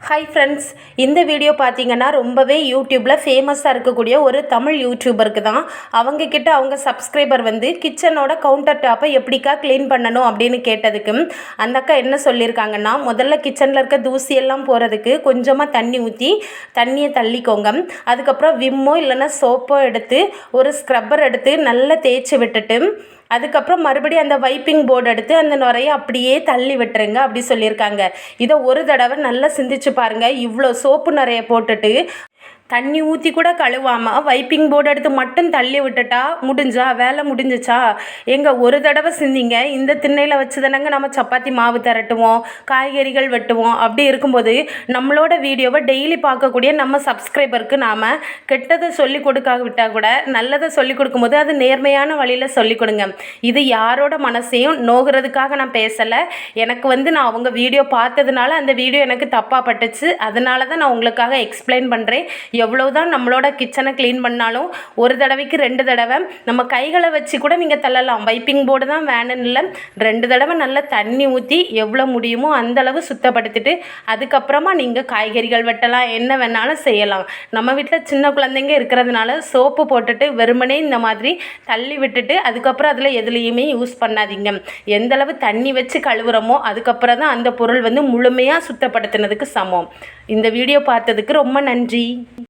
Hi friends, இந்த video பார்த்தீங்கன்னா ரொம்பவே யூடியூப்பில் ஃபேமஸாக இருக்கக்கூடிய ஒரு தமிழ் யூடியூபருக்கு தான். அவங்கக்கிட்ட அவங்க சப்ஸ்கிரைபர் வந்து கிச்சனோட கவுண்டர் டாப்பை எப்படிக்கா க்ளீன் பண்ணணும் அப்படின்னு கேட்டதுக்கு அந்த அக்கா என்ன சொல்லியிருக்காங்கன்னா, முதல்ல கிச்சனில் இருக்க தூசியெல்லாம் போகிறதுக்கு கொஞ்சமாக தண்ணி ஊற்றி தண்ணியை தள்ளிக்கோங்க. அதுக்கப்புறம் விம்மோ இல்லைன்னா சோப்போ எடுத்து ஒரு ஸ்க்ரப்பர் எடுத்து நல்லா தேய்ச்சி விட்டுட்டு அதுக்கப்புறம் மறுபடியும் அந்த வைப்பிங் போர்டு எடுத்து அந்த நுரையை அப்படியே தள்ளி விட்டுருங்க அப்படி சொல்லியிருக்காங்க. இதை ஒரு தடவை நல்லா சிந்திச்சு பாருங்கள். இவ்வளோ சோப்பு நுரையை போட்டுட்டு தண்ணி ஊற்றி கூட கழுவாமல் வைப்பிங் போர்டு எடுத்து மட்டும் தள்ளி விட்டுட்டா வேலை முடிஞ்சிச்சா? ஒரு தடவை சிந்திங்க. இந்த திண்ணையில் வச்சு தானங்க நம்ம சப்பாத்தி மாவு திரட்டுவோம், காய்கறிகள் வெட்டுவோம். அப்படி இருக்கும்போது நம்மளோட வீடியோவை டெய்லி பார்க்கக்கூடிய நம்ம சப்ஸ்கிரைபருக்கு நாம் கெட்டதை சொல்லிக் கொடுக்காவிட்டால் கூட நல்லதை சொல்லிக் கொடுக்கும்போது அது நேர்மையான வழியில் சொல்லிக் கொடுங்க. இது யாரோட மனசையும் நோகிறதுக்காக நான் பேசலை. எனக்கு நான் அவங்க வீடியோ பார்த்ததுனால அந்த வீடியோ எனக்கு தப்பாக பட்டுச்சு. அதனால தான் நான் உங்களுக்காக எக்ஸ்பிளைன் பண்ணுறேன். எவ்வளோதான் நம்மளோட கிச்சனை க்ளீன் பண்ணாலும் ஒரு தடவைக்கு 2 தடவை நம்ம கைகளை வச்சு கூட நீங்கள் தள்ளலாம். வைப்பிங் போர்டு தான் வேணும்னு இல்லை, 2 தடவை நல்லா தண்ணி ஊற்றி எவ்வளோ முடியுமோ அந்தளவு சுத்தப்படுத்திட்டு அதுக்கப்புறமா நீங்கள் காய்கறிகள் வெட்டலாம், என்ன வேணாலும் செய்யலாம். நம்ம வீட்டில் சின்ன குழந்தைங்க இருக்கிறதுனால சோப்பு போட்டுட்டு வெறுமனே இந்த மாதிரி தள்ளி விட்டுட்டு அதுக்கப்புறம் அதில் எதுலேயுமே யூஸ் பண்ணாதீங்க. எந்தளவு தண்ணி வச்சு கழுவுறோமோ அதுக்கப்புறம் தான் அந்த பொருள் முழுமையாக சுத்தப்படுத்தினதுக்கு சமம். இந்த வீடியோ பார்த்ததுக்கு ரொம்ப நன்றி.